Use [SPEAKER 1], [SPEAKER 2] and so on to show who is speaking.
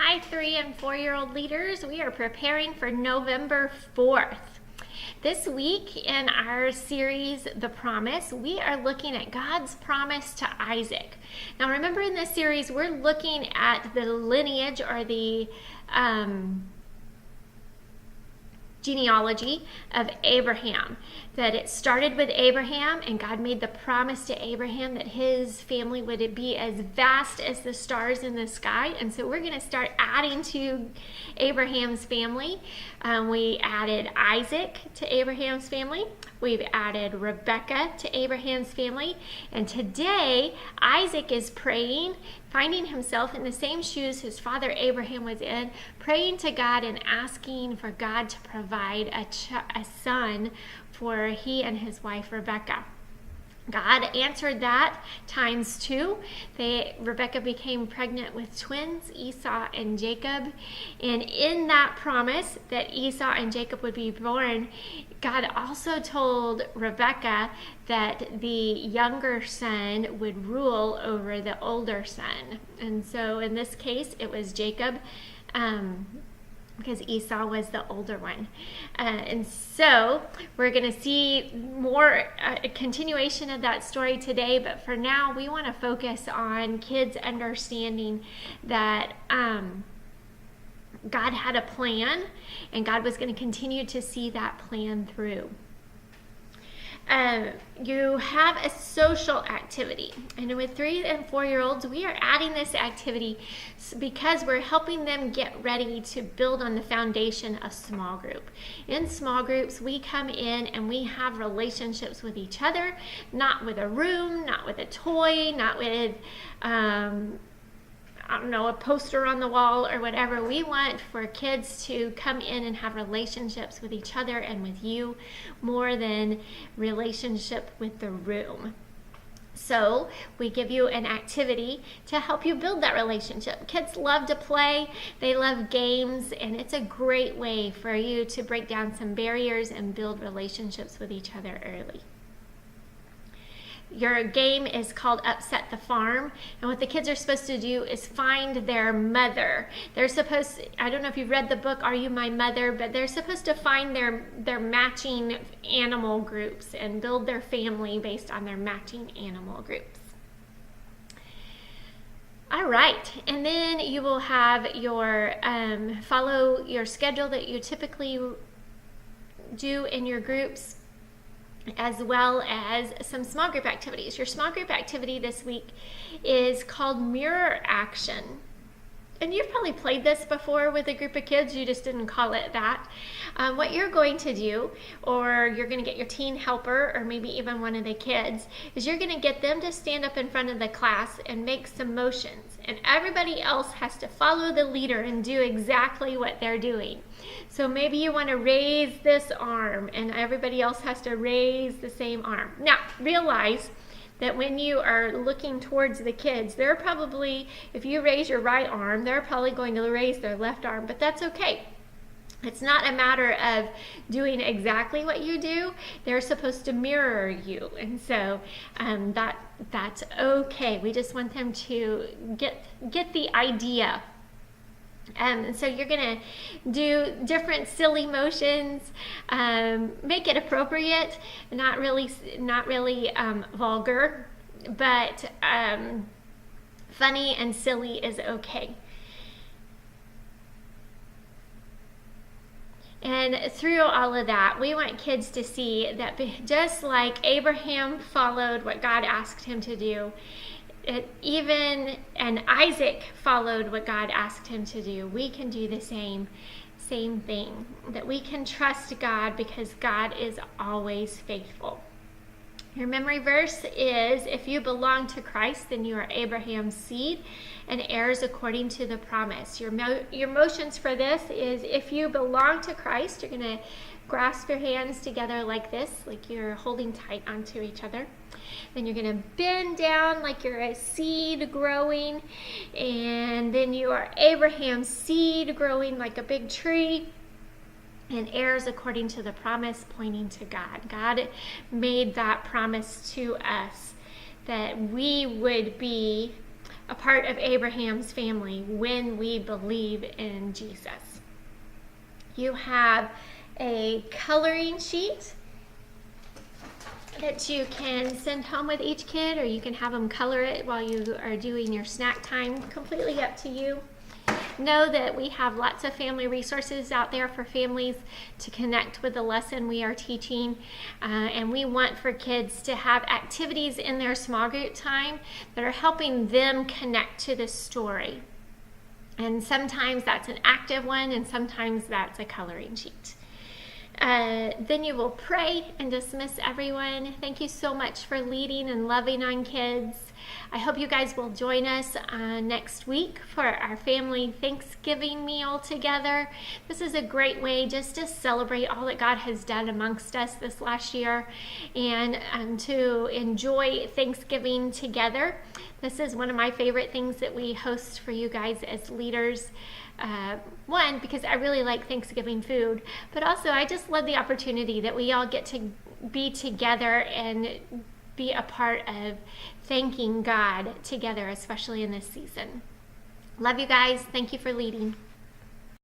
[SPEAKER 1] Hi, 3 and 4-year-old leaders. We are preparing for November 4th. This week in our series, The Promise, we are looking at God's promise to Isaac. Now remember, in this series, we're looking at the lineage or the genealogy of Abraham, that it started with Abraham, and God made the promise to Abraham that his family would be as vast as the stars in the sky. And so we're going to start adding to Abraham's family. We added Isaac to Abraham's family. We've added Rebecca to Abraham's family. And today, Isaac is praying, finding himself in the same shoes his father Abraham was in, praying to God and asking for God to provide a son for he and his wife Rebecca. God answered that times 2. Rebecca became pregnant with twins, Esau and Jacob. And in that promise that Esau and Jacob would be born, God also told Rebecca that the younger son would rule over the older son. And so in this case, it was Jacob, because Esau was the older one. And so we're going to see more a continuation of that story today, but for now we want to focus on kids understanding that God had a plan, and God was going to continue to see that plan through. You have a social activity, and with 3 and 4-year-olds, we are adding this activity because we're helping them get ready to build on the foundation of small group. In small groups, we come in and we have relationships with each other, not with a room, not with a toy, not with a poster on the wall or whatever. We want for kids to come in and have relationships with each other and with you more than relationship with the room. So we give you an activity to help you build that relationship. Kids love to play, they love games, and it's a great way for you to break down some barriers and build relationships with each other early. Your game is called Upset the Farm, and what the kids are supposed to do is find their mother. They're supposed to, I don't know if you've read the book Are You My Mother, but they're supposed to find their matching animal groups and build their family based on their matching animal groups. All right, and then you will have your follow your schedule that you typically do in your groups, as well as some small group activities. Your small group activity this week is called Mirror Action. And you've probably played this before with a group of kids, you just didn't call it that. What you're going to do, or you're going to get your teen helper, or maybe even one of the kids, is you're going to get them to stand up in front of the class and make some motions. And everybody else has to follow the leader and do exactly what they're doing. So maybe you want to raise this arm, and everybody else has to raise the same arm. Now, realize that when you are looking towards the kids, they're probably, if you raise your right arm, they're probably going to raise their left arm, but that's okay. It's not a matter of doing exactly what you do. They're supposed to mirror you, and so that's okay. We just want them to get the idea. So you're going to do different silly motions, make it appropriate, not really vulgar, but funny and silly is okay. And through all of that, we want kids to see that just like Abraham followed what God asked him to do, and Isaac followed what God asked him to do, we can do the same thing. That we can trust God because God is always faithful. Your memory verse is, if you belong to Christ, then you are Abraham's seed and heirs according to the promise. Your motions for this is, if you belong to Christ, you're going to grasp your hands together like this, like you're holding tight onto each other. Then you're going to bend down like you're a seed growing, and then you are Abraham's seed growing like a big tree, and heirs according to the promise, pointing to God. God made that promise to us that we would be a part of Abraham's family when we believe in Jesus. You have a coloring sheet that you can send home with each kid, or you can have them color it while you are doing your snack time. Completely up to you. Know that we have lots of family resources out there for families to connect with the lesson we are teaching, and we want for kids to have activities in their small group time that are helping them connect to the story. And sometimes that's an active one, and sometimes that's a coloring sheet. Then you will pray and dismiss everyone. Thank you so much for leading and loving on kids. I hope you guys will join us next week for our family Thanksgiving meal together. This is a great way just to celebrate all that God has done amongst us this last year, and to enjoy Thanksgiving together. This is one of my favorite things that we host for you guys as leaders. One, because I really like Thanksgiving food, but also I just love the opportunity that we all get to be together and be a part of thanking God together, especially in this season. Love you guys. Thank you for leading.